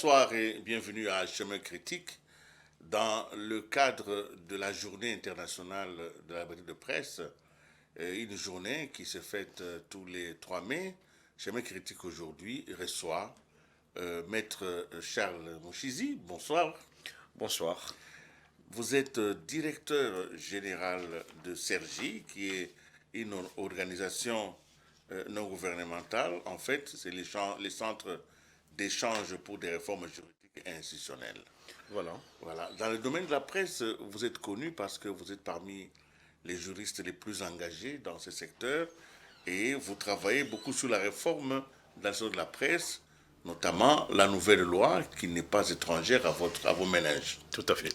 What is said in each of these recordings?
Bonsoir et bienvenue à Chemin Critique. Dans le cadre de la journée internationale de la liberté de presse, une journée qui se fête tous les 3 mai, Chemin Critique aujourd'hui reçoit Maître Charles Mouchizi. Bonsoir. Bonsoir. Vous êtes directeur général de CERGI, qui est une organisation non gouvernementale. En fait, c'est les centres d'échange pour des réformes juridiques et institutionnelles. Voilà. Dans le domaine de la presse, vous êtes connu parce que vous êtes parmi les juristes les plus engagés dans ce secteur et vous travaillez beaucoup sur la réforme dans le secteur de la presse, notamment la nouvelle loi qui n'est pas étrangère à vos ménages. Tout à fait.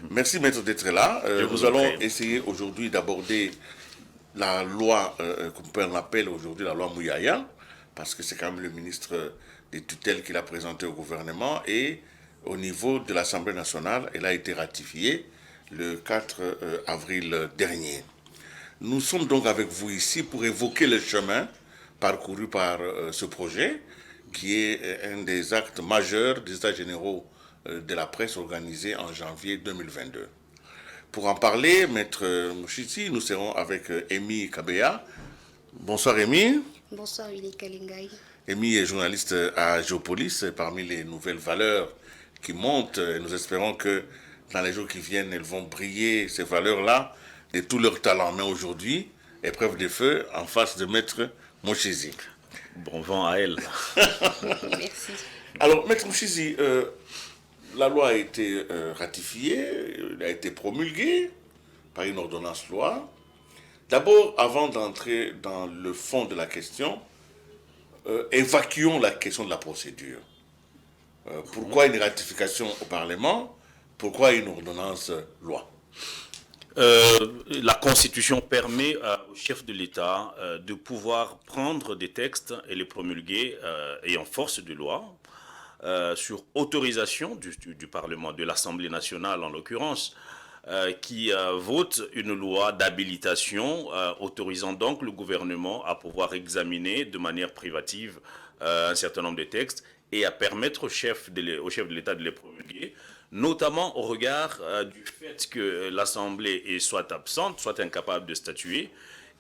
Merci, maître, d'être là. Nous allons essayer aujourd'hui d'aborder la loi qu'on appelle aujourd'hui la loi Mouyaya, parce que c'est quand même le ministre des tutelles qui l'a présentée au gouvernement, et au niveau de l'Assemblée nationale, elle a été ratifiée le 4 avril dernier. Nous sommes donc avec vous ici pour évoquer le chemin parcouru par ce projet, qui est un des actes majeurs des États généraux de la presse organisés en janvier 2022. Pour en parler, maître Mouchizi, nous serons avec Amy Kabea. Bonsoir Amy. Bonsoir Willy Kalingai. Amy est journaliste à Géopolis, parmi les nouvelles valeurs qui montent. Et nous espérons que dans les jours qui viennent, elles vont briller, ces valeurs-là, de tout leur talent. Mais aujourd'hui, épreuve de feu en face de maître Mouchizi. Bon vent à elle. Merci. Alors, maître Mouchizi, la loi a été ratifiée, elle a été promulguée par une ordonnance-loi. D'abord, avant d'entrer dans le fond de la question, évacuons la question de la procédure. Pourquoi une ratification au Parlement? Pourquoi une ordonnance-loi? La Constitution permet au chef de l'État de pouvoir prendre des textes et les promulguer ayant force de loi sur autorisation du Parlement, de l'Assemblée nationale en l'occurrence, qui vote une loi d'habilitation autorisant donc le gouvernement à pouvoir examiner de manière privative un certain nombre de textes et à permettre au chef de l'État de les promulguer, notamment au regard du fait que l'Assemblée est soit absente, soit incapable de statuer,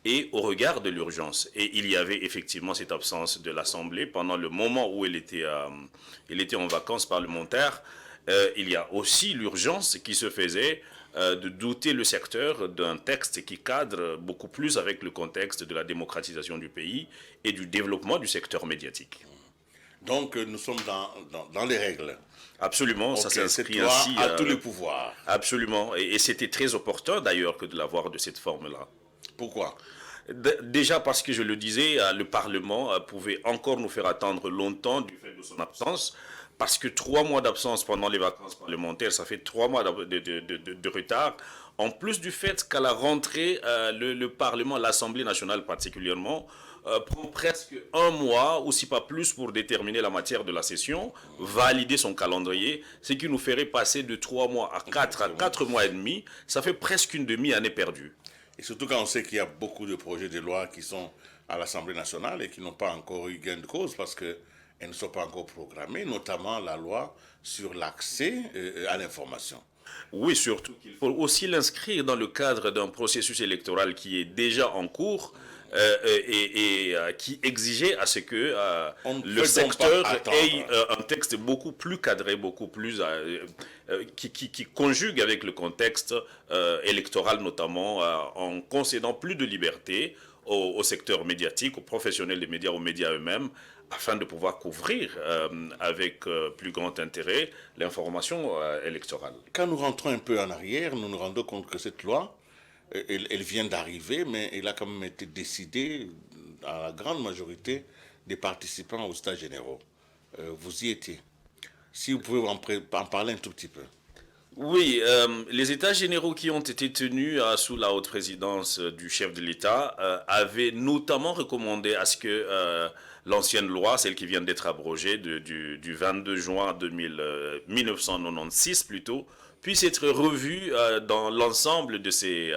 et au regard de l'urgence. Et il y avait effectivement cette absence de l'Assemblée pendant le moment où elle était en vacances parlementaires. Il y a aussi l'urgence qui se faisait de doter le secteur d'un texte qui cadre beaucoup plus avec le contexte de la démocratisation du pays et du développement du secteur médiatique. Donc nous sommes dans les règles. Absolument, okay, ça s'inscrit ainsi à tous les pouvoirs. Absolument, et c'était très opportun d'ailleurs que de l'avoir de cette forme-là. Pourquoi? Déjà parce que je le disais, le Parlement pouvait encore nous faire attendre longtemps du fait de son absence, parce que 3 mois d'absence pendant les vacances parlementaires, ça fait 3 mois de retard. En plus du fait qu'à la rentrée, le Parlement, l'Assemblée nationale particulièrement, prend presque 1 mois, ou si pas plus, pour déterminer la matière de la session, valider son calendrier, ce qui nous ferait passer de 3 mois à 4 mois et demi. Ça fait presque une demi-année perdue. Et surtout quand on sait qu'il y a beaucoup de projets de loi qui sont à l'Assemblée nationale et qui n'ont pas encore eu gain de cause parce qu'elles ne sont pas encore programmées, notamment la loi sur l'accès à l'information. Oui, surtout qu'il faut aussi l'inscrire dans le cadre d'un processus électoral qui est déjà en cours et qui exigeait à ce que le secteur ait un texte beaucoup plus cadré, beaucoup plus qui conjugue avec le contexte électoral notamment, en concédant plus de liberté au secteur médiatique, aux professionnels des médias, aux médias eux-mêmes, afin de pouvoir couvrir avec plus grand intérêt l'information électorale. Quand nous rentrons un peu en arrière, nous nous rendons compte que cette loi, elle vient d'arriver, mais elle a quand même été décidée à la grande majorité des participants aux États généraux. Vous y étiez. Si vous pouvez en parler un tout petit peu. Oui, les États généraux qui ont été tenus sous la haute présidence du chef de l'État avaient notamment recommandé à ce que l'ancienne loi, celle qui vient d'être abrogée du 22 juin 1996 plutôt, puisse être revue dans l'ensemble de ces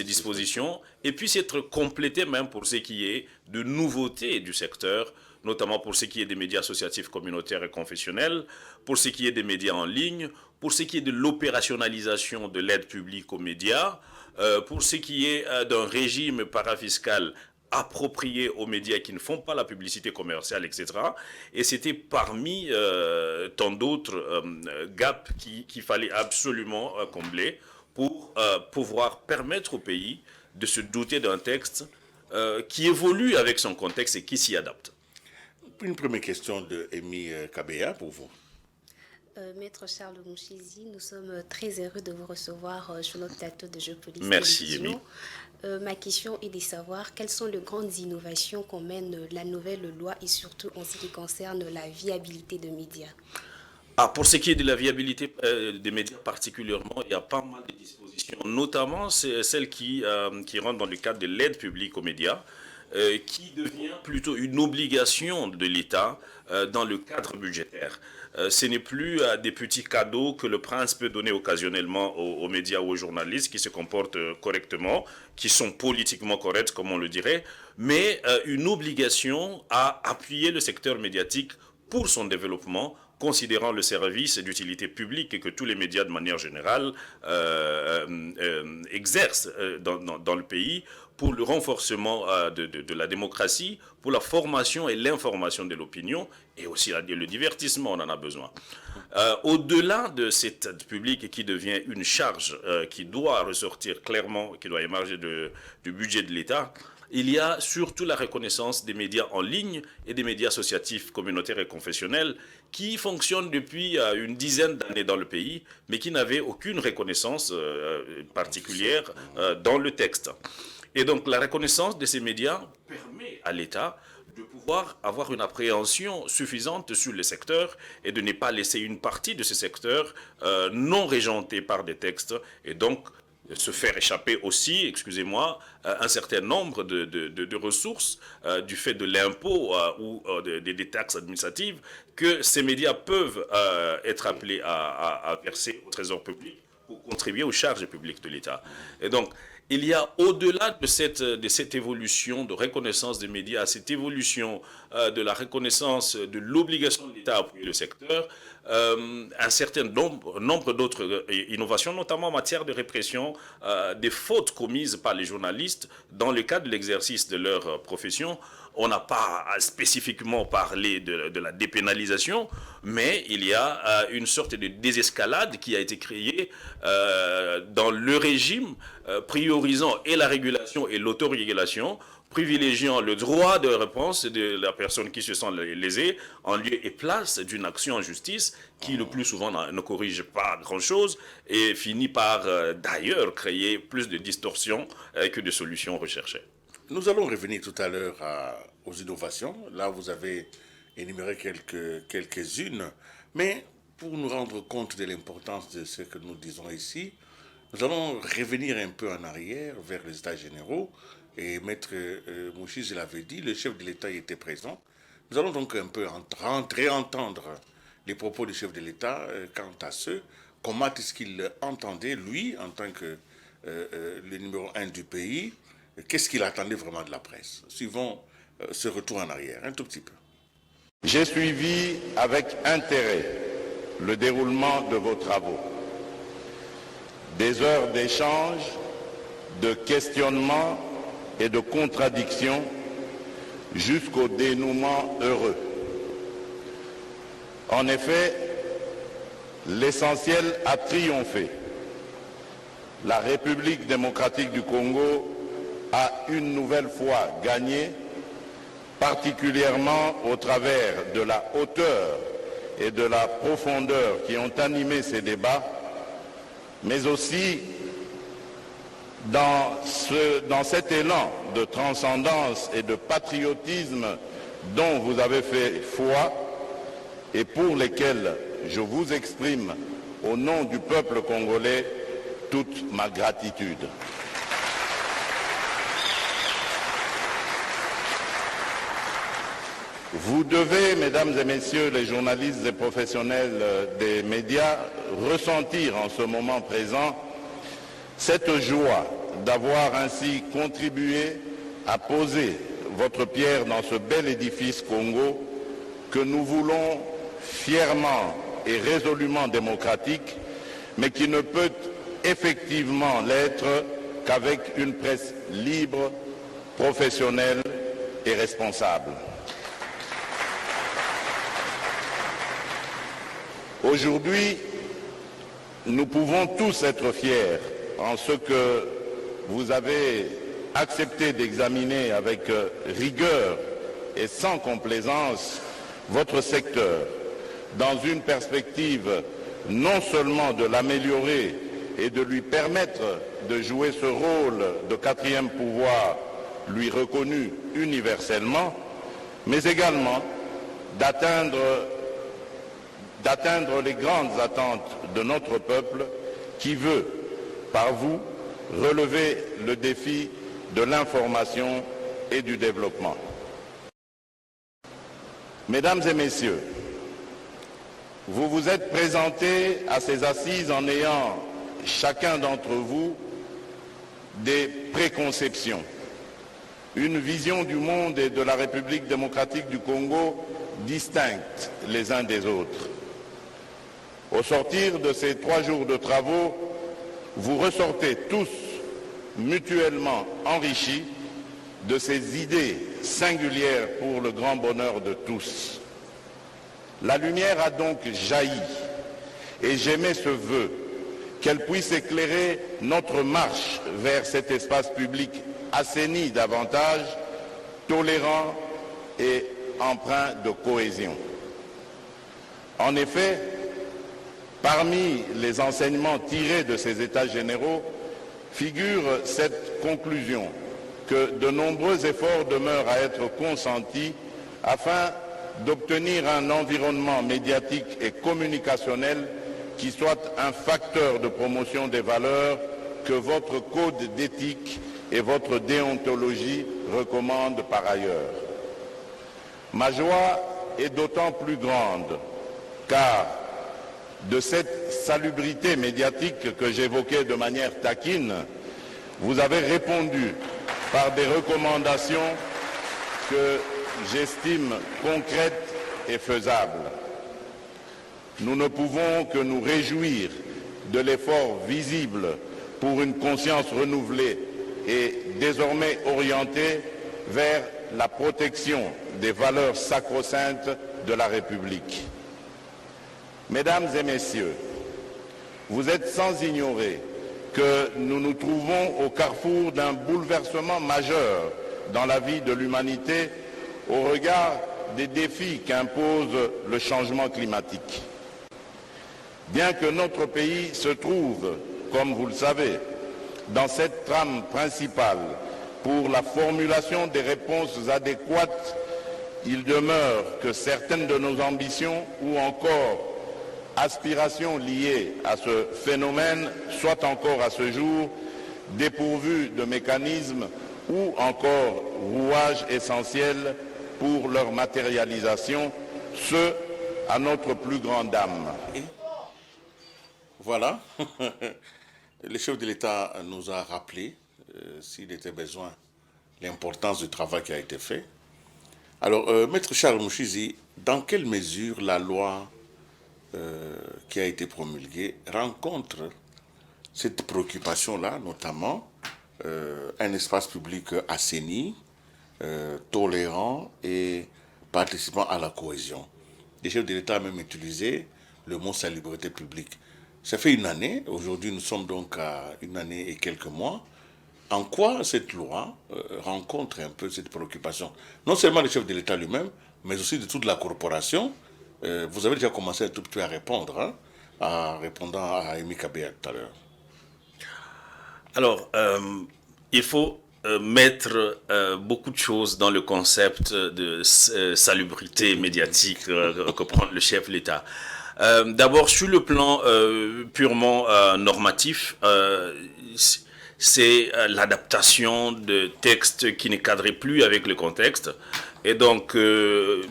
dispositions et puisse être complétée même pour ce qui est de nouveautés du secteur, notamment pour ce qui est des médias associatifs communautaires et confessionnels, pour ce qui est des médias en ligne, pour ce qui est de l'opérationnalisation de l'aide publique aux médias, pour ce qui est d'un régime parafiscal approprié aux médias qui ne font pas la publicité commerciale, etc. Et c'était parmi tant d'autres gaps qu'il fallait absolument combler pour pouvoir permettre au pays de se doter d'un texte qui évolue avec son contexte et qui s'y adapte. Une première question de Amy Kabea pour vous. Maître Charles Mouchizi, nous sommes très heureux de vous recevoir sur notre plateau de Jeux Police. Merci, Amy. Ma question est de savoir quelles sont les grandes innovations qu'emmène la nouvelle loi et surtout en ce qui concerne la viabilité des médias. Pour ce qui est de la viabilité des médias particulièrement, il y a pas mal de dispositions, notamment celles qui rentrent dans le cadre de l'aide publique aux médias, qui devient plutôt une obligation de l'État dans le cadre budgétaire. Ce n'est plus des petits cadeaux que le prince peut donner occasionnellement aux médias ou aux journalistes qui se comportent correctement, qui sont politiquement corrects, comme on le dirait, mais une obligation à appuyer le secteur médiatique pour son développement, considérant le service d'utilité publique que tous les médias de manière générale exercent dans le pays, pour le renforcement de la démocratie, pour la formation et l'information de l'opinion, et aussi le divertissement, on en a besoin. Au-delà de cette aide publique qui devient une charge qui doit ressortir clairement, qui doit émerger du budget de l'État, il y a surtout la reconnaissance des médias en ligne et des médias associatifs, communautaires et confessionnels qui fonctionnent depuis une dizaine d'années dans le pays, mais qui n'avaient aucune reconnaissance particulière dans le texte. Et donc la reconnaissance de ces médias permet à l'État de pouvoir avoir une appréhension suffisante sur le secteur et de ne pas laisser une partie de ce secteur non régenté par des textes et donc se faire échapper aussi, excusez-moi, un certain nombre de ressources du fait de l'impôt ou des taxes administratives que ces médias peuvent être appelés à verser au trésor public pour contribuer aux charges publiques de l'État. Et donc, il y a au-delà de cette évolution de reconnaissance des médias, cette évolution de la reconnaissance de l'obligation de l'État à appuyer le secteur, un certain nombre d'autres innovations, notamment en matière de répression des fautes commises par les journalistes dans le cadre de l'exercice de leur profession. On n'a pas spécifiquement parlé de la dépénalisation, mais il y a une sorte de désescalade qui a été créée dans le régime priorisant et la régulation et l'autorégulation, privilégiant le droit de réponse de la personne qui se sent lésée en lieu et place d'une action en justice qui le plus souvent ne corrige pas grand-chose et finit par d'ailleurs créer plus de distorsions que de solutions recherchées. Nous allons revenir tout à l'heure aux innovations. Là, vous avez énuméré quelques-unes. Mais pour nous rendre compte de l'importance de ce que nous disons ici, nous allons revenir un peu en arrière vers les États généraux. Et Maître Mouchizi l'avait dit, le chef de l'État y était présent. Nous allons donc un peu réentendre les propos du chef de l'État quant à comment est-ce qu'il entendait, lui, en tant que le numéro 1 du pays, qu'est-ce qu'il attendait vraiment de la presse. Suivons ce retour en arrière, un tout petit peu. J'ai suivi avec intérêt le déroulement de vos travaux. Des heures d'échange, de questionnement et de contradiction jusqu'au dénouement heureux. En effet, l'essentiel a triomphé. La République démocratique du Congo a une nouvelle fois gagné, particulièrement au travers de la hauteur et de la profondeur qui ont animé ces débats, mais aussi dans cet élan de transcendance et de patriotisme dont vous avez fait foi et pour lesquels je vous exprime au nom du peuple congolais toute ma gratitude. Vous devez, mesdames et messieurs les journalistes et professionnels des médias, ressentir en ce moment présent cette joie d'avoir ainsi contribué à poser votre pierre dans ce bel édifice Congo que nous voulons fièrement et résolument démocratique, mais qui ne peut effectivement l'être qu'avec une presse libre, professionnelle et responsable. Aujourd'hui, nous pouvons tous être fiers en ce que vous avez accepté d'examiner avec rigueur et sans complaisance votre secteur dans une perspective non seulement de l'améliorer et de lui permettre de jouer ce rôle de quatrième pouvoir lui reconnu universellement, mais également d'atteindre les grandes attentes de notre peuple qui veut, par vous, relever le défi de l'information et du développement. Mesdames et messieurs, vous vous êtes présentés à ces assises en ayant chacun d'entre vous des préconceptions, une vision du monde et de la République démocratique du Congo distinctes les uns des autres. Au sortir de ces 3 jours de travaux, vous ressortez tous mutuellement enrichis de ces idées singulières pour le grand bonheur de tous. La lumière a donc jailli et j'émets ce vœu qu'elle puisse éclairer notre marche vers cet espace public assaini davantage, tolérant et empreint de cohésion. En effet, parmi les enseignements tirés de ces États généraux figure cette conclusion que de nombreux efforts demeurent à être consentis afin d'obtenir un environnement médiatique et communicationnel qui soit un facteur de promotion des valeurs que votre code d'éthique et votre déontologie recommandent par ailleurs. Ma joie est d'autant plus grande car de cette salubrité médiatique que j'évoquais de manière taquine, vous avez répondu par des recommandations que j'estime concrètes et faisables. Nous ne pouvons que nous réjouir de l'effort visible pour une conscience renouvelée et désormais orientée vers la protection des valeurs sacro-saintes de la République. Mesdames et messieurs, vous êtes sans ignorer que nous nous trouvons au carrefour d'un bouleversement majeur dans la vie de l'humanité au regard des défis qu'impose le changement climatique. Bien que notre pays se trouve, comme vous le savez, dans cette trame principale pour la formulation des réponses adéquates, il demeure que certaines de nos ambitions ou encore aspirations liées à ce phénomène soient encore à ce jour dépourvues de mécanismes ou encore rouages essentiels pour leur matérialisation, ce à notre plus grande dame. Voilà, le chef de l'État nous a rappelé, s'il était besoin, l'importance du travail qui a été fait. Alors, Maître Charles Mouchizi, dans quelle mesure la loi qui a été promulguée rencontre cette préoccupation-là, notamment un espace public assaini, tolérant et participant à la cohésion. Le chef de l'État a même utilisé le mot salubrité publique. Ça fait une année, aujourd'hui nous sommes donc à une année et quelques mois. En quoi cette loi rencontre un peu cette préoccupation? Non seulement le chef de l'État lui-même, mais aussi de toute la corporation. Vous avez déjà commencé un tout petit peu à répondre, hein, en répondant à Amy Kabea tout à l'heure. Alors, il faut mettre beaucoup de choses dans le concept de salubrité médiatique que prend le chef de l'État. D'abord, sur le plan purement normatif, c'est l'adaptation de textes qui ne cadraient plus avec le contexte. Et donc,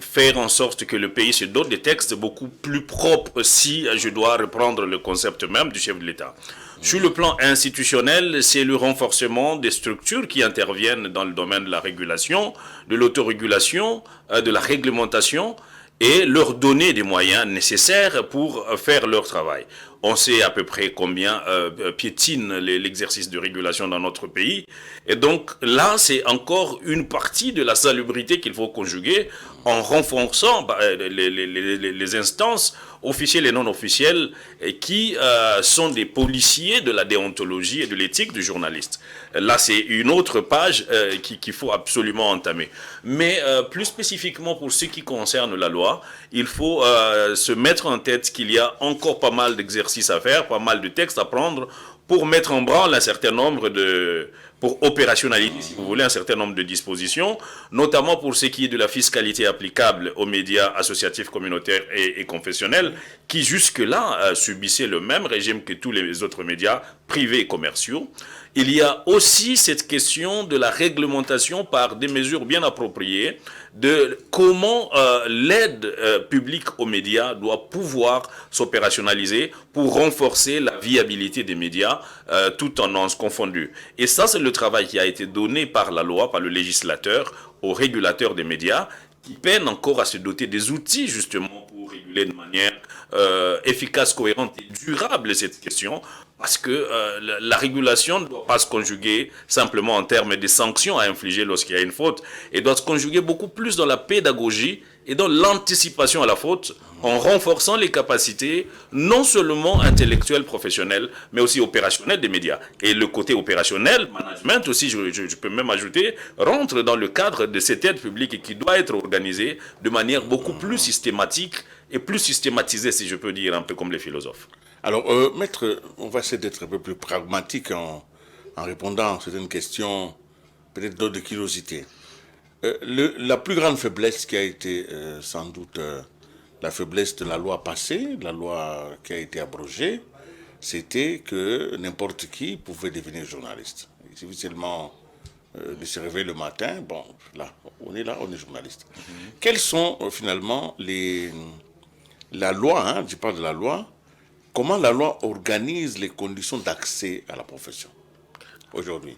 faire en sorte que le pays se dote de textes beaucoup plus propres, si je dois reprendre le concept même du chef de l'État. Sur le plan institutionnel, c'est le renforcement des structures qui interviennent dans le domaine de la régulation, de l'autorégulation, de la réglementation, et leur donner des moyens nécessaires pour faire leur travail. On sait à peu près combien piétine l'exercice de régulation dans notre pays. Et donc là, c'est encore une partie de la salubrité qu'il faut conjuguer en renforçant les instances officielles et non officielles qui sont des policiers de la déontologie et de l'éthique du journaliste. Là, c'est une autre page qu'il faut absolument entamer. Mais plus spécifiquement pour ce qui concerne la loi, il faut se mettre en tête qu'il y a encore pas mal d'exercices à faire, pas mal de textes à prendre pour mettre en branle un certain nombre pour opérationnaliser, si vous voulez, un certain nombre de dispositions, notamment pour ce qui est de la fiscalité applicable aux médias associatifs, communautaires et confessionnels, qui jusque-là subissaient le même régime que tous les autres médias privés et commerciaux. Il y a aussi cette question de la réglementation par des mesures bien appropriées de comment l'aide publique aux médias doit pouvoir s'opérationnaliser pour renforcer la viabilité des médias, tout tendance confondues. Et ça, c'est le travail qui a été donné par la loi, par le législateur, aux régulateurs des médias, qui peinent encore à se doter des outils, justement, pour réguler de manière efficace, cohérente et durable cette question, parce que la régulation ne doit pas se conjuguer simplement en termes de sanctions à infliger lorsqu'il y a une faute, et doit se conjuguer beaucoup plus dans la pédagogie et dans l'anticipation à la faute, en renforçant les capacités non seulement intellectuelles, professionnelles, mais aussi opérationnelles des médias. Et le côté opérationnel, management aussi, je peux même ajouter, rentre dans le cadre de cette aide publique qui doit être organisée de manière beaucoup plus systématique et plus systématisée, si je peux dire, un peu comme les philosophes. Alors, maître, on va essayer d'être un peu plus pragmatique en répondant à certaines questions, peut-être d'autres de curiosité. La plus grande faiblesse qui a été sans doute la faiblesse de la loi passée, la loi qui a été abrogée, c'était que n'importe qui pouvait devenir journaliste. Il suffit seulement de se réveiller le matin, bon, là, on est journaliste. Quelles sont finalement la loi, je parle de la loi, comment la loi organise les conditions d'accès à la profession aujourd'hui?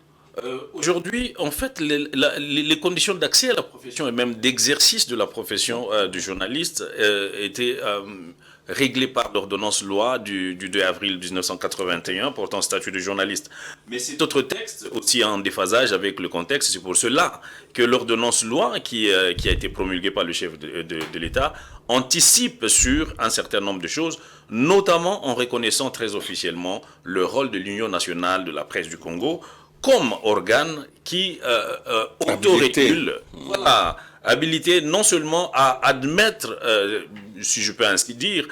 Aujourd'hui, en fait, les conditions d'accès à la profession et même d'exercice de la profession de journaliste étaient réglées par l'ordonnance loi du 2 avril 1981 portant statut de journaliste. Mais cet autre texte, aussi en déphasage avec le contexte, c'est pour cela que l'ordonnance loi qui a été promulguée par le chef de l'État anticipe sur un certain nombre de choses, notamment en reconnaissant très officiellement le rôle de l'Union nationale de la presse du Congo comme organe qui autorégule, habilité non seulement à admettre, si je peux ainsi dire,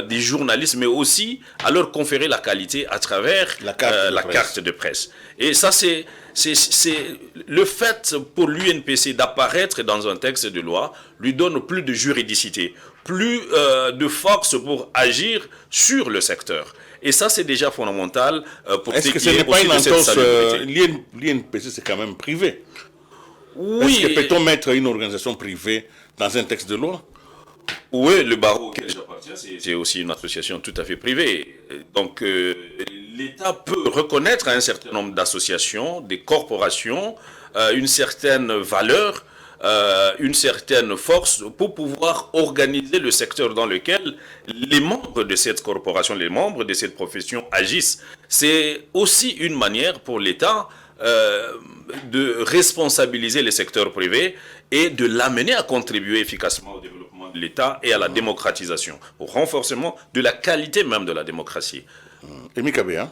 des journalistes, mais aussi à leur conférer la qualité à travers la carte de presse. Et ça, c'est le fait pour l'UNPC d'apparaître dans un texte de loi lui donne plus de juridicité, plus de force pour agir sur le secteur. Et ça, c'est déjà fondamental pour est-ce que ce n'est pas une entorse? L'INPC, c'est quand même privé. Oui. Est-ce que peut-on mettre une organisation privée dans un texte de loi? Oui, le barreau auquel j'appartiens, c'est aussi une association tout à fait privée. Donc, l'État peut reconnaître un certain nombre d'associations, des corporations, une certaine valeur, une certaine force pour pouvoir organiser le secteur dans lequel les membres de cette corporation, les membres de cette profession agissent. C'est aussi une manière pour l'État de responsabiliser les secteurs privés et de l'amener à contribuer efficacement au développement de l'État et à la démocratisation, au renforcement de la qualité même de la démocratie. Émile Kabea.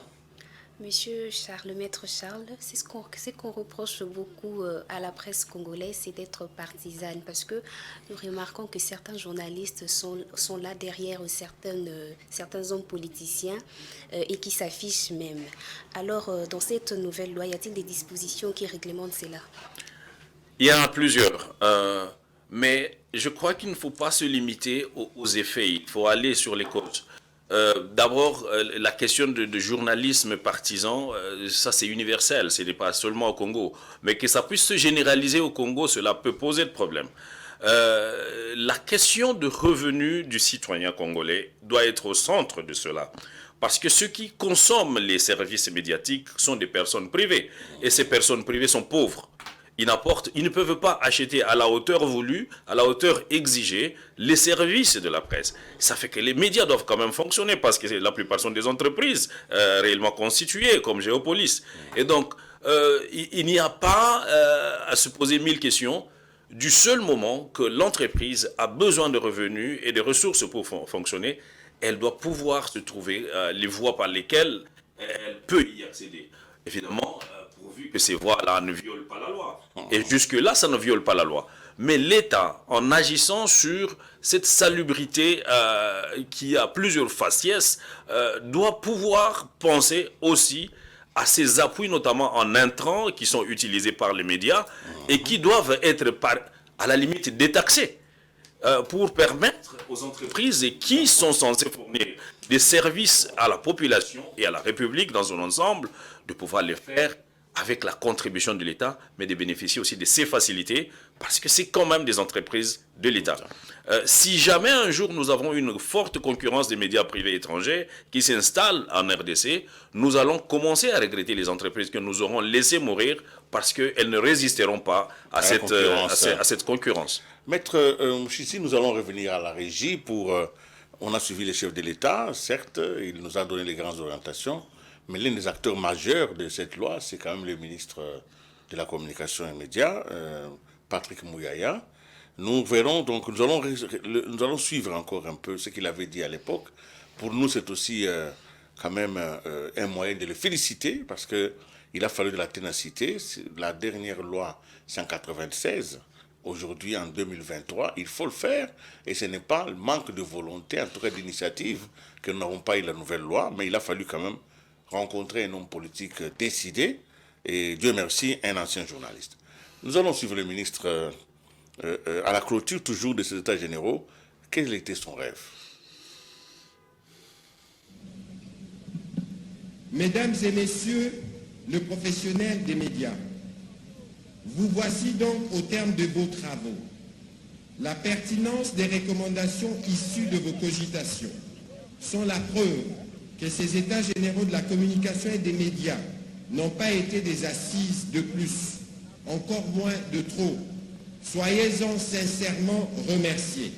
Monsieur Charles, le maître Charles, c'est ce qu'on reproche beaucoup à la presse congolaise, c'est d'être partisane, parce que nous remarquons que certains journalistes sont là derrière certains hommes politiciens et qui s'affichent même. Alors, dans cette nouvelle loi, y a-t-il des dispositions qui réglementent cela? Il y en a plusieurs, mais je crois qu'il ne faut pas se limiter aux effets, il faut aller sur les causes. D'abord, la question de journalisme partisan, ça c'est universel, ce n'est pas seulement au Congo. Mais que ça puisse se généraliser au Congo, cela peut poser de problèmes. La question de revenus du citoyen congolais doit être au centre de cela. Parce que ceux qui consomment les services médiatiques sont des personnes privées. Et ces personnes privées sont pauvres. Ils ne peuvent pas acheter à la hauteur voulue, à la hauteur exigée, les services de la presse. Ça fait que les médias doivent quand même fonctionner parce que la plupart sont des entreprises réellement constituées comme Géopolis. Et donc, il n'y a pas à se poser 1000 questions du seul moment que l'entreprise a besoin de revenus et de ressources pour fonctionner. Elle doit pouvoir se trouver les voies par lesquelles elle peut y accéder. Évidemment, pourvu que ces voies-là ne violent pas la loi. Et jusque-là, ça ne viole pas la loi. Mais l'État, en agissant sur cette salubrité qui a plusieurs faciès, doit pouvoir penser aussi à ces appuis, notamment en intrants, qui sont utilisés par les médias et qui doivent être, à la limite, détaxés pour permettre aux entreprises qui sont censées fournir des services à la population et à la République dans son ensemble, de pouvoir les faire avec la contribution de l'État, mais de bénéficier aussi de ces facilités, parce que c'est quand même des entreprises de l'État. Si jamais un jour nous avons une forte concurrence des médias privés étrangers qui s'installent en RDC, nous allons commencer à regretter les entreprises que nous aurons laissées mourir parce qu'elles ne résisteront pas à cette concurrence. Maître Mouchissi, nous allons revenir à la régie pour... on a suivi les chefs de l'État, certes, il nous a donné les grandes orientations, mais l'un des acteurs majeurs de cette loi, c'est quand même le ministre de la Communication et des Médias, Patrick Mouyaya. Nous verrons, donc nous allons suivre encore un peu ce qu'il avait dit à l'époque. Pour nous, c'est aussi quand même un moyen de le féliciter, parce qu'il a fallu de la ténacité. La dernière loi, c'est en 1996. Aujourd'hui, en 2023, il faut le faire, et ce n'est pas le manque de volonté, en tout cas d'initiative, que nous n'avons pas eu la nouvelle loi, mais il a fallu quand même rencontrer un homme politique décidé, et Dieu merci, un ancien journaliste. Nous allons suivre le ministre à la clôture toujours de ces états généraux. Quel était son rêve? Mesdames et messieurs, le professionnel des médias, vous voici donc au terme de vos travaux. La pertinence des recommandations issues de vos cogitations sont la preuve que ces états généraux de la communication et des médias n'ont pas été des assises de plus, encore moins de trop. Soyez-en sincèrement remerciés.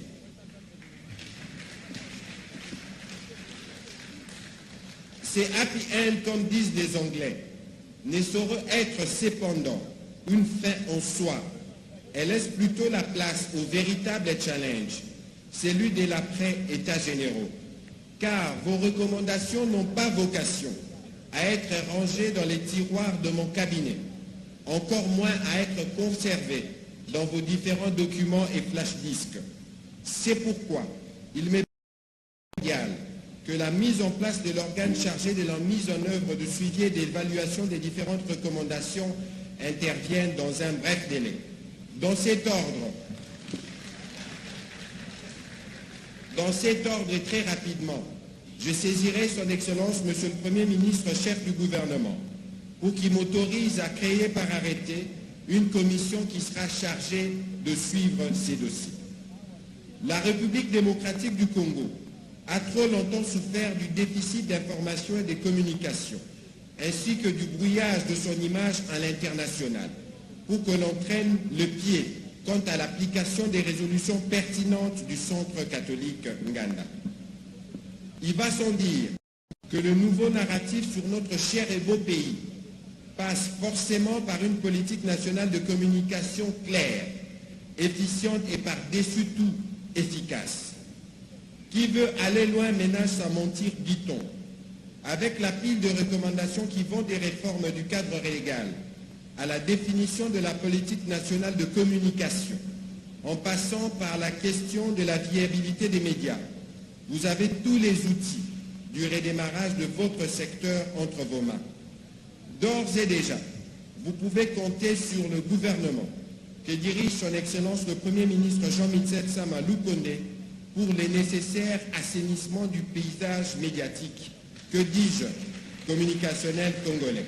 Ces happy end, comme disent les Anglais, ne sauraient être cependant une fin en soi. Elle laisse plutôt la place au véritable challenge, celui de l'après-états généraux. Car vos recommandations n'ont pas vocation à être rangées dans les tiroirs de mon cabinet, encore moins à être conservées dans vos différents documents et flash-disques. C'est pourquoi il m'est idéal que la mise en place de l'organe chargé de la mise en œuvre de suivi et d'évaluation des différentes recommandations intervienne dans un bref délai. Dans cet ordre et très rapidement, je saisirai son Excellence, Monsieur le Premier ministre, chef du gouvernement, pour qu'il m'autorise à créer par arrêté une commission qui sera chargée de suivre ces dossiers. La République démocratique du Congo a trop longtemps souffert du déficit d'information et de communication, ainsi que du brouillage de son image à l'international, pour que l'on traîne le pied quant à l'application des résolutions pertinentes du Centre catholique Nganda. Il va sans dire que le nouveau narratif sur notre cher et beau pays passe forcément par une politique nationale de communication claire, efficiente et par-dessus tout efficace. Qui veut aller loin ménage sans mentir, dit-on. Avec la pile de recommandations qui vont des réformes du cadre légal à la définition de la politique nationale de communication, en passant par la question de la viabilité des médias, vous avez tous les outils du redémarrage de votre secteur entre vos mains. D'ores et déjà, vous pouvez compter sur le gouvernement que dirige son Excellence le Premier ministre Jean-Michel Sama Lukonde pour les nécessaires assainissements du paysage médiatique, que dis-je, communicationnel congolais.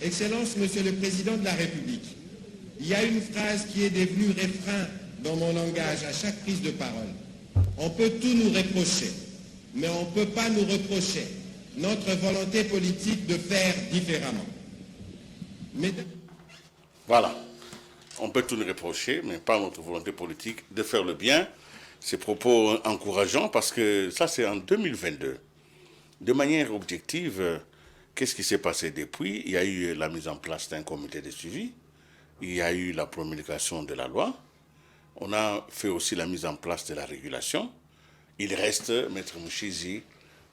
Excellence, Monsieur le Président de la République, il y a une phrase qui est devenue refrain dans mon langage à chaque prise de parole. On peut tout nous reprocher, mais on ne peut pas nous reprocher notre volonté politique de faire différemment. Voilà. On peut tout nous reprocher, mais pas notre volonté politique de faire le bien. Ces propos encourageants, parce que ça, c'est en 2022. De manière objective, qu'est-ce qui s'est passé depuis? Il y a eu la mise en place d'un comité de suivi. Il y a eu la promulgation de la loi. On a fait aussi la mise en place de la régulation. Il reste, Maître Mouchizi,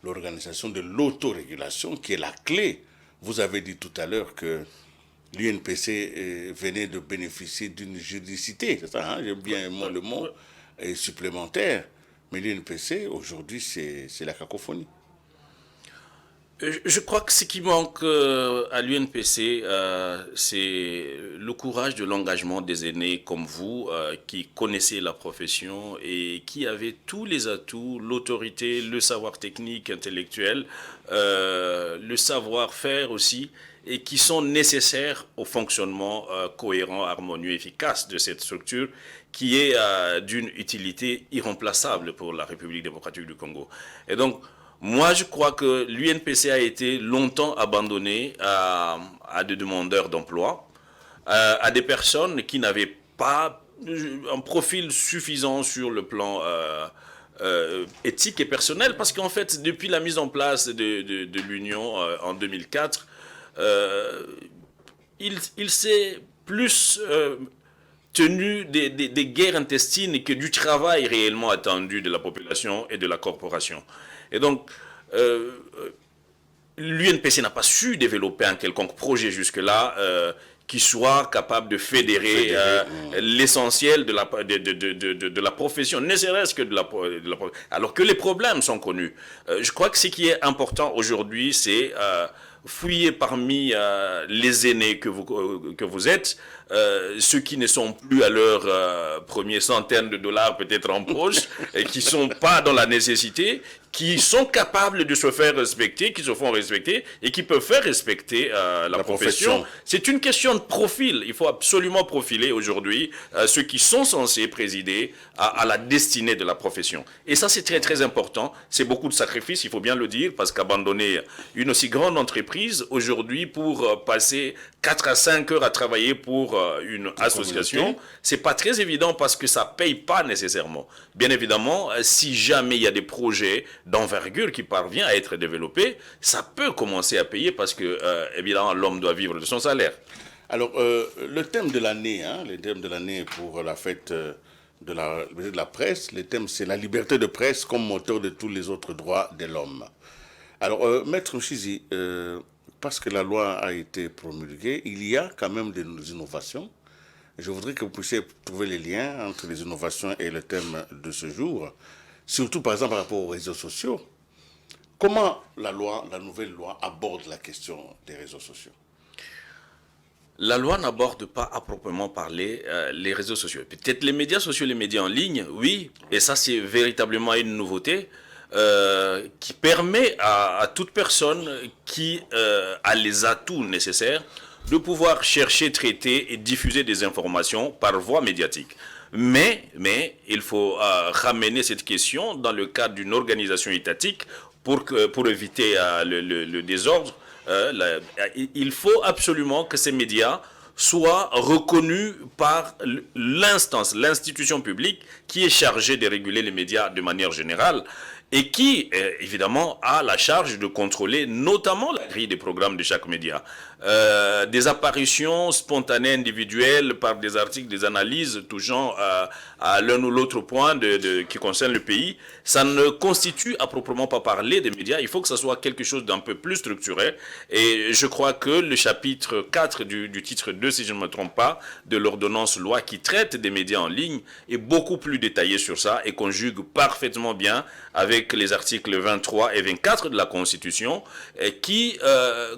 l'organisation de l'autorégulation qui est la clé. Vous avez dit tout à l'heure que l'UNPC venait de bénéficier d'une juridicité, c'est ça, hein? J'aime bien le mot, supplémentaire. Mais l'UNPC, aujourd'hui, c'est la cacophonie. Je crois que ce qui manque à l'UNPC, c'est le courage de l'engagement des aînés comme vous, qui connaissaient la profession et qui avaient tous les atouts, l'autorité, le savoir technique, intellectuel, le savoir-faire aussi, et qui sont nécessaires au fonctionnement cohérent, harmonieux, efficace de cette structure qui est d'une utilité irremplaçable pour la République démocratique du Congo. Et donc, moi, je crois que l'UNPC a été longtemps abandonné à des demandeurs d'emploi, à des personnes qui n'avaient pas un profil suffisant sur le plan éthique et personnel, parce qu'en fait, depuis la mise en place de l'Union en 2004, il s'est plus tenu des guerres intestines que du travail réellement attendu de la population et de la corporation. Et donc, l'UNPC n'a pas su développer un quelconque projet jusque-là qui soit capable de fédérer l'essentiel de la profession, ne serait-ce que de la alors que les problèmes sont connus. Je crois que ce qui est important aujourd'hui, c'est fouiller parmi les aînés que vous êtes, ceux qui ne sont plus à leur première centaine de dollars peut-être en poche, et qui ne sont pas dans la nécessité, qui sont capables de se faire respecter, qui se font respecter et qui peuvent faire respecter la profession. C'est une question de profil. Il faut absolument profiler aujourd'hui ceux qui sont censés présider à la destinée de la profession. Et ça, c'est très, très important. C'est beaucoup de sacrifices, il faut bien le dire, parce qu'abandonner une aussi grande entreprise aujourd'hui pour passer 4 à 5 heures à travailler pour une association, c'est pas très évident parce que ça paye pas nécessairement. Bien évidemment, si jamais il y a des projets d'envergure qui parvient à être développé, ça peut commencer à payer parce que, évidemment, l'homme doit vivre de son salaire. Alors, le thème de l'année, le thème de l'année pour la fête de la presse, le thème c'est la liberté de presse comme moteur de tous les autres droits de l'homme. Alors, Maître Mouchizi, parce que la loi a été promulguée, il y a quand même des innovations. Je voudrais que vous puissiez trouver les liens entre les innovations et le thème de ce jour. Surtout, par exemple, par rapport aux réseaux sociaux. Comment la nouvelle loi aborde la question des réseaux sociaux? La loi n'aborde pas à proprement parler les réseaux sociaux. Peut-être les médias sociaux, les médias en ligne, oui. Et ça, c'est véritablement une nouveauté qui permet à toute personne qui a les atouts nécessaires de pouvoir chercher, traiter et diffuser des informations par voie médiatique. Mais il faut ramener cette question dans le cadre d'une organisation étatique pour éviter le désordre. Il faut absolument que ces médias soient reconnus par l'institution publique qui est chargée de réguler les médias de manière générale et qui, évidemment, a la charge de contrôler notamment la grille des programmes de chaque média. Des apparitions spontanées individuelles par des articles, des analyses touchant à l'un ou l'autre point qui concerne le pays, ça ne constitue à proprement pas parler des médias. Il faut que ça soit quelque chose d'un peu plus structuré. Et je crois que le chapitre 4 du titre 2, si je ne me trompe pas, de l'ordonnance loi qui traite des médias en ligne est beaucoup plus détaillé sur ça et conjugue parfaitement bien avec les articles 23 et 24 de la Constitution qui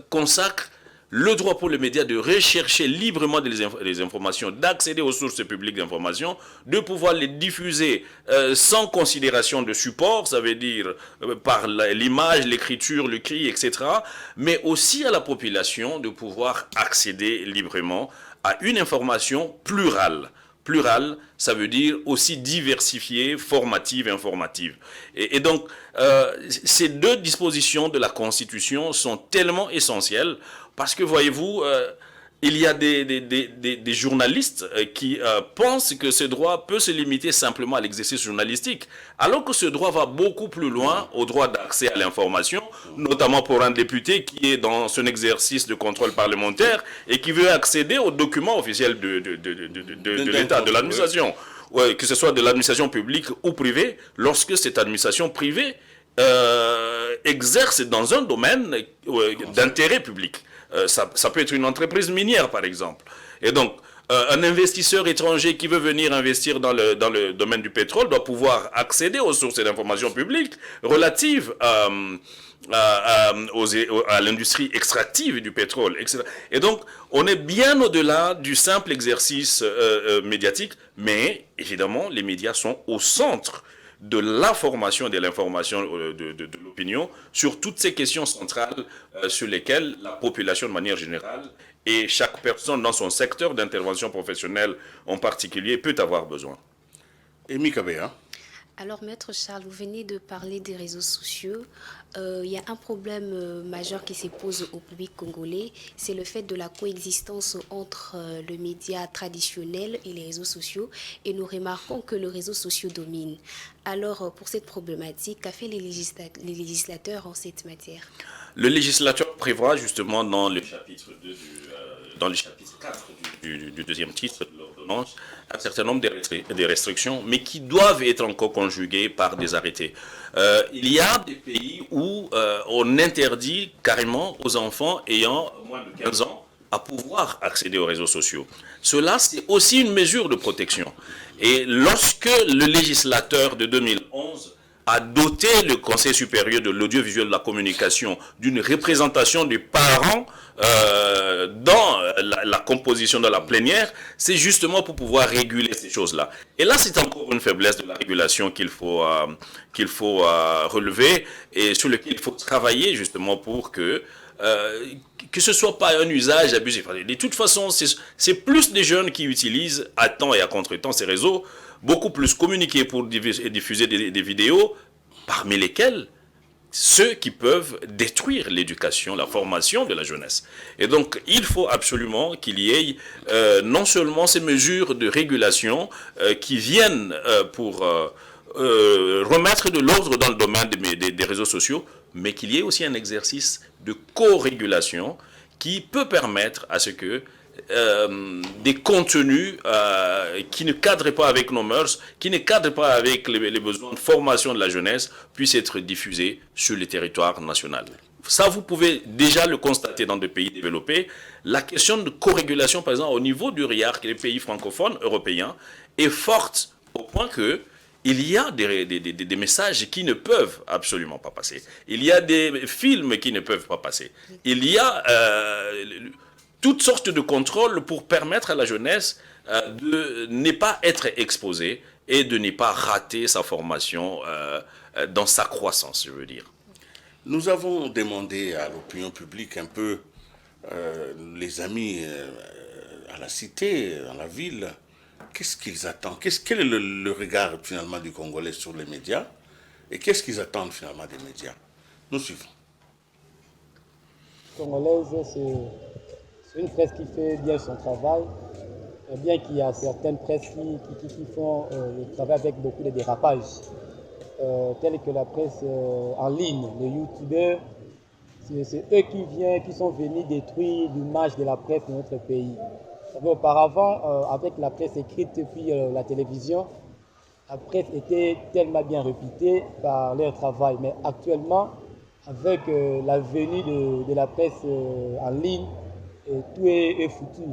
consacrent le droit pour les médias de rechercher librement les informations, d'accéder aux sources publiques d'informations, de pouvoir les diffuser sans considération de support, ça veut dire par l'image, l'écriture, le cri, etc., mais aussi à la population de pouvoir accéder librement à une information plurale, plurale, ça veut dire aussi diversifiée, formative, informative. Et donc, ces deux dispositions de la Constitution sont tellement essentielles parce que, voyez-vous, il y a des journalistes qui pensent que ce droit peut se limiter simplement à l'exercice journalistique, alors que ce droit va beaucoup plus loin au droit d'accès à l'information, notamment pour un député qui est dans son exercice de contrôle parlementaire et qui veut accéder aux documents officiels de l'État, de l'administration, que ce soit de l'administration publique ou privée, lorsque cette administration privée exerce dans un domaine d'intérêt public. Ça peut être une entreprise minière, par exemple. Et donc, un investisseur étranger qui veut venir investir dans le domaine du pétrole doit pouvoir accéder aux sources d'informations publiques relatives à l'industrie extractive du pétrole, etc. Et donc, on est bien au-delà du simple exercice médiatique, mais évidemment, les médias sont au centre de l'information et de l'information de l'opinion sur toutes ces questions centrales sur lesquelles la population de manière générale et chaque personne dans son secteur d'intervention professionnelle en particulier peut avoir besoin. Amy Kabea. Alors, Maître Charles, vous venez de parler des réseaux sociaux. Il y a un problème majeur qui se pose au public congolais, c'est le fait de la coexistence entre le média traditionnel et les réseaux sociaux. Et nous remarquons que les réseaux sociaux dominent. Alors, pour cette problématique, qu'a fait les législateurs en cette matière? Le législateur prévoit justement dans le chapitre 2 dans le chapitre 4 du deuxième titre de l'ordonnance, un certain nombre de restrictions, mais qui doivent être encore conjuguées par des arrêtés. Il y a des pays où on interdit carrément aux enfants ayant moins de 15 ans à pouvoir accéder aux réseaux sociaux. Cela, c'est aussi une mesure de protection. Et lorsque le législateur de 2011 a doté le Conseil supérieur de l'audiovisuel de la communication d'une représentation des parents dans la composition de la plénière, c'est justement pour pouvoir réguler ces choses-là. Et là, c'est encore une faiblesse de la régulation qu'il faut relever et sur lequel il faut travailler justement pour que ce ne soit pas un usage abusif. De toute façon, c'est plus des jeunes qui utilisent à temps et à contre-temps ces réseaux, beaucoup plus communiquer pour diffuser des vidéos, parmi lesquelles ceux qui peuvent détruire l'éducation, la formation de la jeunesse. Et donc, il faut absolument qu'il y ait non seulement ces mesures de régulation qui viennent pour remettre de l'ordre dans le domaine des réseaux sociaux, mais qu'il y ait aussi un exercice de co-régulation qui peut permettre à ce que des contenus qui ne cadrent pas avec nos mœurs, qui ne cadrent pas avec les besoins de formation de la jeunesse, puissent être diffusés sur le territoire national. Ça, vous pouvez déjà le constater dans des pays développés. La question de co-régulation, par exemple, au niveau du RIAR, qui est les pays francophones européens, est forte au point que il y a des messages qui ne peuvent absolument pas passer. Il y a des films qui ne peuvent pas passer. Il y a toutes sortes de contrôles pour permettre à la jeunesse de ne pas être exposée et de ne pas rater sa formation dans sa croissance, je veux dire. Nous avons demandé à l'opinion publique un peu, les amis à la cité, à la ville, qu'est-ce qu'ils attendent? Quel est le regard finalement du Congolais sur les médias? Et qu'est-ce qu'ils attendent finalement des médias? Nous suivons. Congolaise, c'est une presse qui fait bien son travail, bien qu'il y a certaines presses qui font le travail avec beaucoup de dérapages, tels que la presse en ligne, les youtubeurs. C'est eux qui sont venus détruire l'image de la presse de notre pays. Auparavant, avec la presse écrite puis la télévision, la presse était tellement bien réputée par leur travail. Mais actuellement, avec la venue de la presse en ligne, tout est foutu.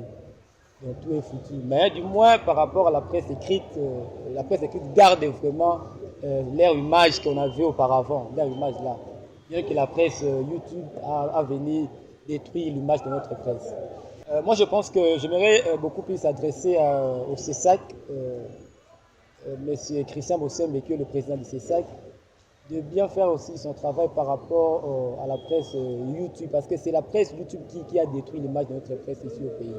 Tout est foutu. Mais du moins, par rapport à la presse écrite garde vraiment leur image qu'on avait auparavant, leur image là. Bien que la presse YouTube a venu détruire l'image de notre presse. Moi, je pense que j'aimerais beaucoup plus s'adresser au CESAC, M. Christian Bossem, qui est le président du CESAC, de bien faire aussi son travail par rapport à la presse YouTube, parce que c'est la presse YouTube qui a détruit l'image de notre presse ici au pays.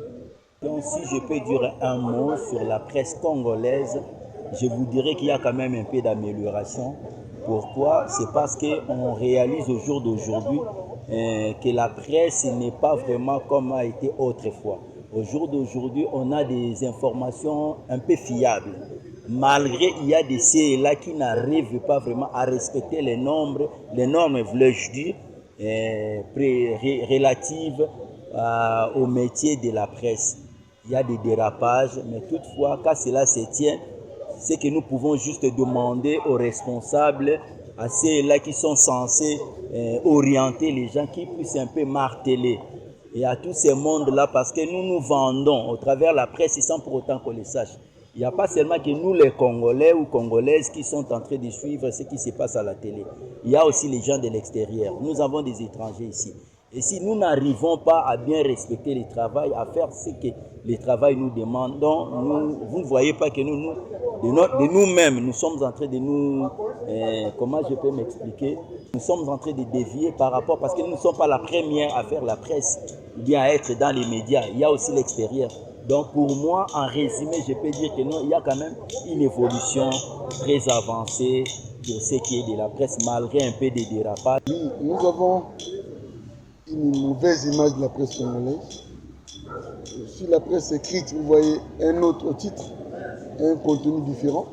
Donc, si je peux dire un mot sur la presse congolaise, je vous dirais qu'il y a quand même un peu d'amélioration. Pourquoi? C'est parce qu'on réalise au jour d'aujourd'hui que la presse n'est pas vraiment comme a été autrefois. Au jour d'aujourd'hui, on a des informations un peu fiables. Malgré il y a des CLA qui n'arrivent pas vraiment à respecter les normes, voulais-je dire, relatives au métier de la presse. Il y a des dérapages, mais toutefois, quand cela se tient, c'est que nous pouvons juste demander aux responsables, à ceux-là qui sont censés orienter les gens, qui puissent un peu marteler. Et à tous ces mondes-là, parce que nous vendons au travers de la presse sans pour autant qu'on le sache. Il n'y a pas seulement que nous, les Congolais ou Congolaises, qui sont en train de suivre ce qui se passe à la télé. Il y a aussi les gens de l'extérieur. Nous avons des étrangers ici. Et si nous n'arrivons pas à bien respecter le travail, à faire ce que le travail nous demande, vous ne voyez pas que de nous-mêmes, nous sommes en train de nous... comment je peux m'expliquer? Nous sommes en train de dévier par rapport... Parce que nous ne sommes pas la première à faire la presse, ou bien à être dans les médias. Il y a aussi l'extérieur. Donc pour moi, en résumé, je peux dire que non, il y a quand même une évolution très avancée de ce qui est de la presse, malgré un peu des dérapages. Nous avons une mauvaise image de la presse congolaise. Sur la presse écrite, vous voyez un autre titre, un contenu différent.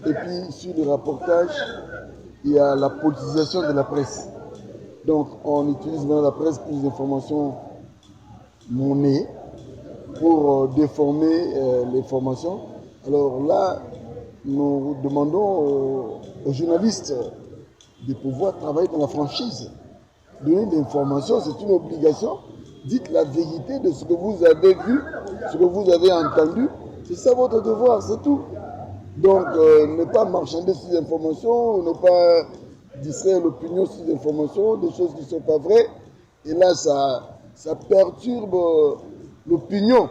Et puis sur le reportage, il y a la politisation de la presse. Donc on utilise dans la presse plus d'informations monnaie pour déformer l'information. Alors là, nous demandons aux journalistes de pouvoir travailler dans la franchise. Donner de l'information, c'est une obligation. Dites la vérité de ce que vous avez vu, ce que vous avez entendu. C'est ça votre devoir, c'est tout. Donc, ne pas marchander ces informations, ne pas distraire l'opinion sur des informations, des choses qui ne sont pas vraies. Et là, ça perturbe l'opinion.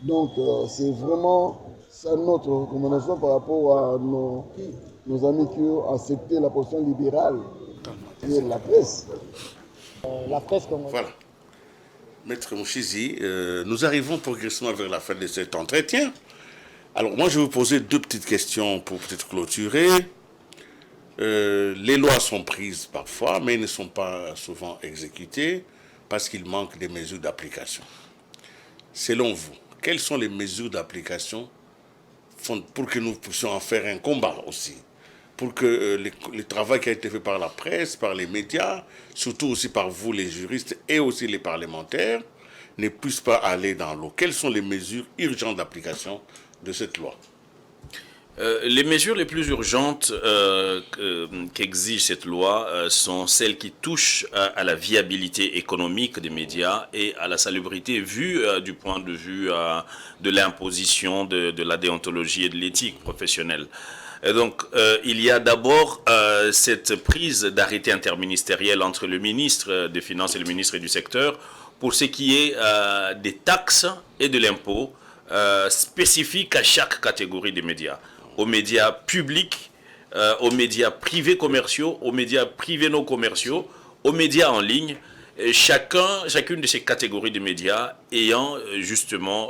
Donc, c'est vraiment ça notre recommandation par rapport à nos amis qui ont accepté la position libérale et la presse. La presse congolaise. Voilà. Maître Mouchizi, nous arrivons progressivement vers la fin de cet entretien. Alors, moi, je vais vous poser deux petites questions pour peut-être clôturer. Les lois sont prises parfois, mais ne sont pas souvent exécutées parce qu'il manque des mesures d'application. Selon vous, quelles sont les mesures d'application pour que nous puissions en faire un combat aussi, pour que le travail qui a été fait par la presse, par les médias, surtout aussi par vous les juristes et aussi les parlementaires, ne puisse pas aller dans l'eau? Quelles sont les mesures urgentes d'application de cette loi? Les mesures les plus urgentes qu'exige cette loi sont celles qui touchent à la viabilité économique des médias et à la salubrité vue du point de vue de l'imposition de la déontologie et de l'éthique professionnelle. Et donc, il y a d'abord cette prise d'arrêté interministériel entre le ministre des Finances et le ministre du secteur pour ce qui est des taxes et de l'impôt spécifiques à chaque catégorie des médias. Aux médias publics, aux médias privés commerciaux, aux médias privés non commerciaux, aux médias en ligne, chacune de ces catégories de médias ayant justement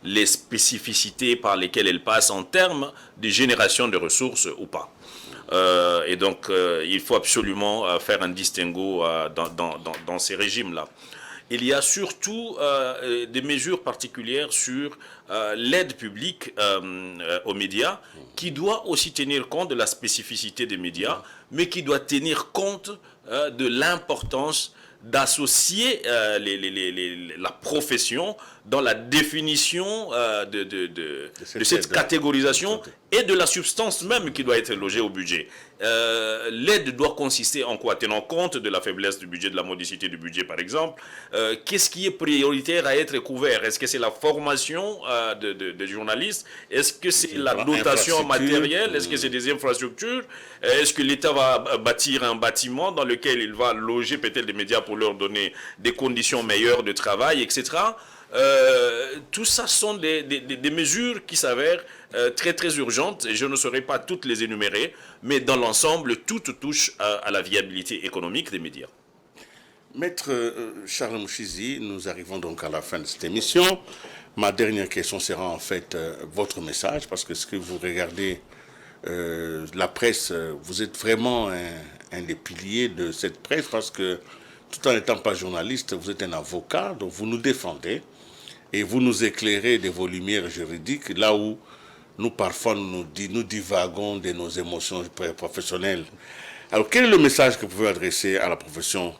les spécificités par lesquelles elles passent en termes de génération de ressources ou pas. Et donc, il faut absolument faire un distinguo dans ces régimes-là. Il y a surtout des mesures particulières sur l'aide publique aux médias, qui doit aussi tenir compte de la spécificité des médias, mais qui doit tenir compte de l'importance d'associer la profession dans la définition de cette catégorisation et de la substance même qui doit être logée au budget. L'aide doit consister en quoi? Tenant compte de la faiblesse du budget, de la modicité du budget par exemple. Qu'est-ce qui est prioritaire à être couvert? Est-ce que c'est la formation des journalistes? Est-ce que c'est la dotation matérielle? Est-ce que c'est des infrastructures? Est-ce que l'État va bâtir un bâtiment dans lequel il va loger peut-être des médias pour leur donner des conditions meilleures de travail, etc. Tout ça sont des mesures qui s'avèrent très très urgentes, et je ne saurais pas toutes les énumérer, mais dans l'ensemble, toutes touchent à la viabilité économique des médias. Maître Charles Mouchizi, nous arrivons donc à la fin de cette émission. Ma dernière question sera en fait votre message, parce que ce que vous regardez, la presse, vous êtes vraiment un des piliers de cette presse, parce que tout en n'étant pas journaliste, vous êtes un avocat, donc vous nous défendez et vous nous éclairez de vos lumières juridiques, là où nous parfois nous divagons de nos émotions professionnelles. Alors quel est le message que vous pouvez adresser à la profession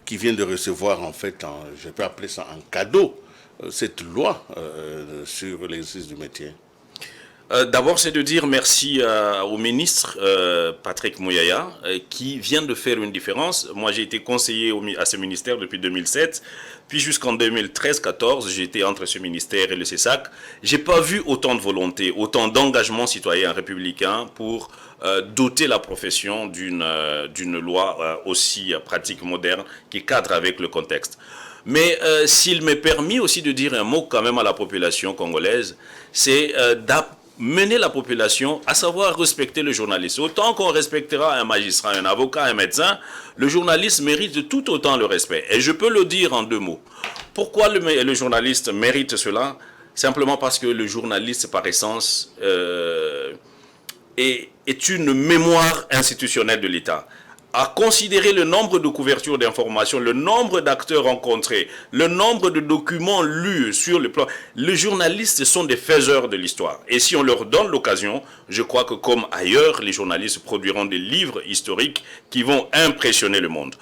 qui vient de recevoir, en fait, je peux appeler ça un cadeau, cette loi sur l'exercice du métier? D'abord, c'est de dire merci au ministre Patrick Mouyaya qui vient de faire une différence. Moi, j'ai été conseiller à ce ministère depuis 2007, puis jusqu'en 2013-14, j'ai été entre ce ministère et le CESAC. J'ai pas vu autant de volonté, autant d'engagement citoyen républicain pour doter la profession d'une loi aussi pratique, moderne, qui cadre avec le contexte. Mais s'il m'est permis aussi de dire un mot quand même à la population congolaise, c'est mener la population à savoir respecter le journaliste. Autant qu'on respectera un magistrat, un avocat, un médecin, le journaliste mérite tout autant le respect. Et je peux le dire en 2 mots. Pourquoi le journaliste mérite cela? Simplement parce que le journaliste, par essence, est une mémoire institutionnelle de l'État. À considérer le nombre de couvertures d'informations, le nombre d'acteurs rencontrés, le nombre de documents lus sur le plan. Les journalistes sont des faiseurs de l'histoire. Et si on leur donne l'occasion, je crois que comme ailleurs, les journalistes produiront des livres historiques qui vont impressionner le monde.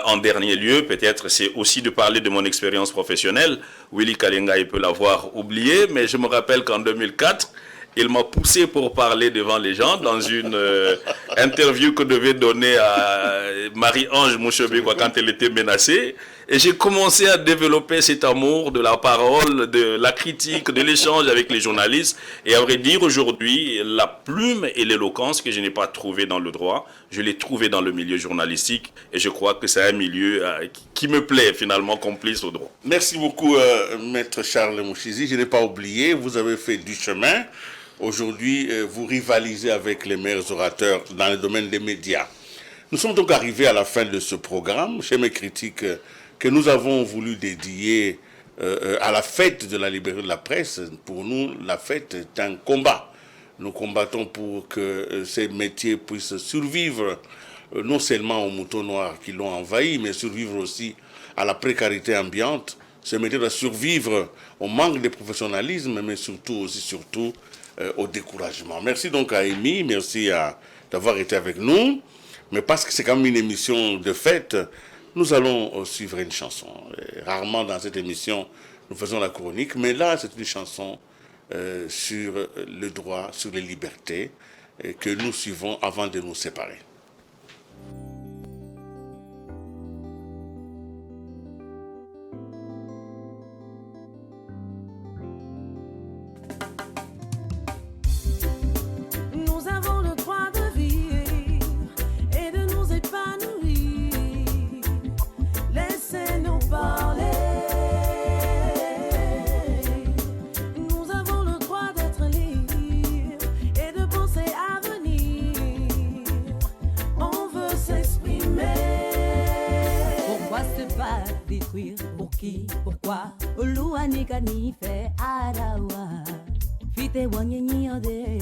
En dernier lieu, peut-être, c'est aussi de parler de mon expérience professionnelle. Willy Kalenga, il peut l'avoir oublié, mais je me rappelle qu'en 2004, il m'a poussé pour parler devant les gens dans une interview que devait donner à Marie-Ange Mouchebekwa quand elle était menacée. Et j'ai commencé à développer cet amour de la parole, de la critique, de l'échange avec les journalistes. Et à vrai dire, aujourd'hui, la plume et l'éloquence que je n'ai pas trouvée dans le droit, je l'ai trouvée dans le milieu journalistique. Et je crois que c'est un milieu qui me plaît finalement, complice au droit. Merci beaucoup, Maître Charles Mouchizi. Je n'ai pas oublié, vous avez fait du chemin. Aujourd'hui, vous rivalisez avec les meilleurs orateurs dans le domaine des médias. Nous sommes donc arrivés à la fin de ce programme, chez mes critiques, que nous avons voulu dédier à la fête de la liberté de la presse. Pour nous, la fête est un combat. Nous combattons pour que ces métiers puissent survivre, non seulement aux moutons noirs qui l'ont envahi, mais survivre aussi à la précarité ambiante. Ce métier doit survivre au manque de professionnalisme, mais surtout au découragement. Merci donc à Amy, merci d'avoir été avec nous. Mais parce que c'est quand même une émission de fête, nous allons suivre une chanson. Rarement dans cette émission, nous faisons la chronique, mais là, c'est une chanson sur le droit, sur les libertés, que nous suivons avant de nous séparer. Pour qui, pourquoi, Oluanika ni fait arawa, fite wanyenyi ode,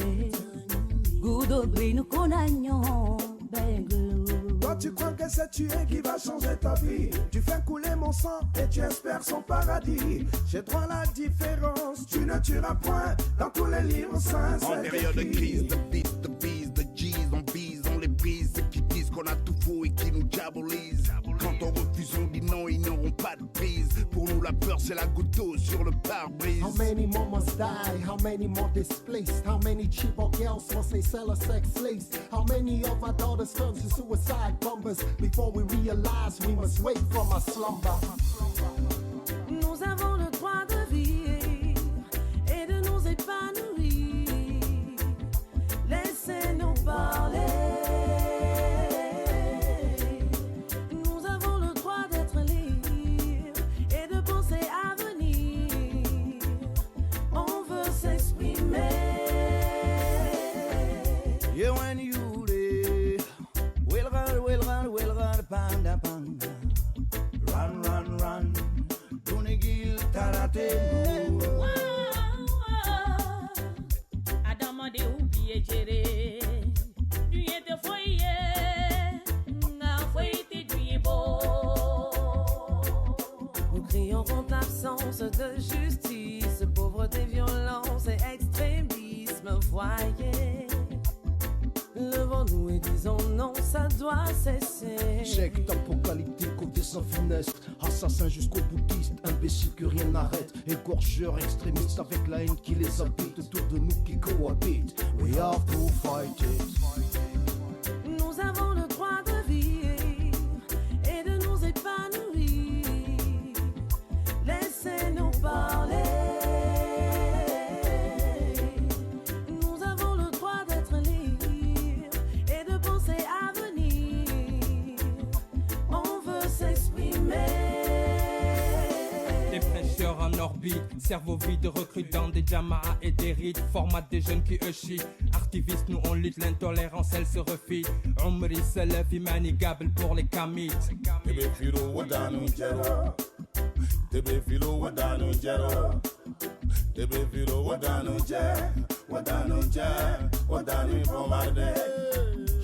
gudo brino konagnon, benglo. Toi tu crois que c'est tuer qui va changer ta vie. Tu fais couler mon sang et tu espères son paradis. J'ai droit à la différence, tu ne tueras point. Dans tous les livres saints, en période de crise, de bis, de bise, de G's, on les brise. Ceux qui disent qu'on a tout faux et qui nous diabolisent. Quand on refuse, on dit non, ils n'auront pas de prise. Pour nous, la peur, c'est la goutte d'eau sur le pare-brise. How many more must die? How many more displaced? How many cheaper girls must they sell a sex slaves? How many of our daughters turn to suicide bombers? Before we realize we must wake from our slumber. Nous avons le droit de vivre et de nous épanouir. Laissez-nous parler. Nous crions contre l'absence de justice, pauvreté, violence et extrémisme. Voyez, levons-nous et disons non, ça doit cesser. Secte apocalyptique au dessin funeste, assassin jusqu'au boutiste, imbécile que rien n'arrête, égorgeur extrémiste avec la haine qui les habite, autour de nous qui cohabitent. We have to fight it. Nous avons le droit de vivre et de nous épanouir. Laissez-nous parler. Nous avons le droit d'être libres et de penser à venir. On veut s'exprimer. Des prêcheurs en orbite, cerveau vide, recrutant des jamas et des rites, format des jeunes qui chitent. Activistes, nous on lutte, l'intolérance elle se refit. Omri se lève imanigable pour les kamites.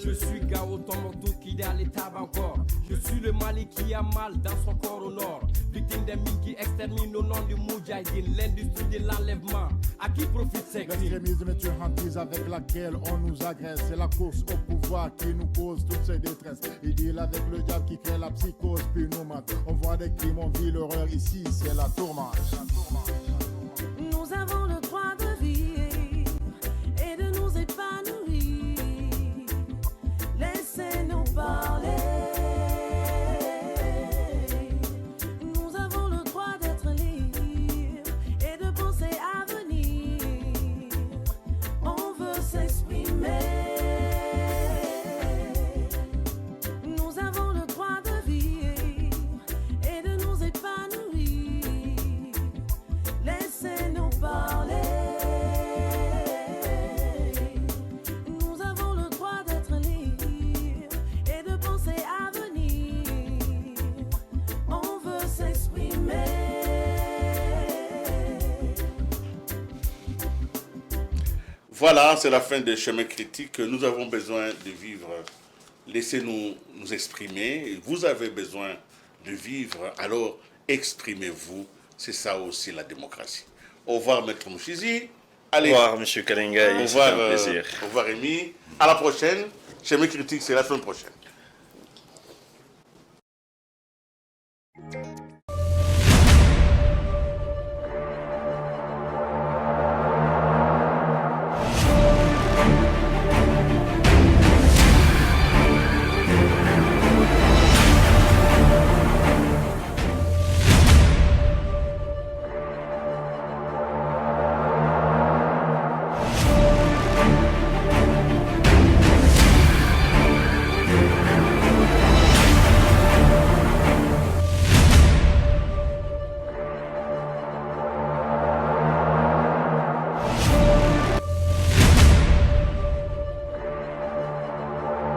Je suis Gao Tombouctou qui est à l'état encore. Je suis le Mali qui a mal dans son corps au nord. Victime des mines qui exterminent au nom du Moudjahidine. L'industrie de l'enlèvement, à qui profite ces crimes? L'extrémisme est une hantise avec laquelle on nous agresse. C'est la course au pouvoir qui nous cause toutes ces détresses. Il deal avec le diable qui crée la psychose puis nous mate. On voit des crimes, on vit l'horreur ici, c'est la tourmente. Nous avons le droit de vivre et de nous épanouir. Laissez-nous parler. Nous avons le droit d'être libres et de penser à venir. On veut s'exprimer. Nous avons le droit de vivre et de nous épanouir. Laissez-nous parler. Nous avons le droit d'être libres et de penser à venir. On veut s'exprimer. Voilà, c'est la fin des chemins critiques. Nous avons besoin de vivre. Laissez-nous nous exprimer. Vous avez besoin de vivre, alors exprimez-vous. C'est ça aussi la démocratie. Au revoir, Maître Mouchizi. Allez. Au revoir, M. Kalenga. Au revoir, Rémi. À la prochaine. Chemins critiques, c'est la semaine prochaine.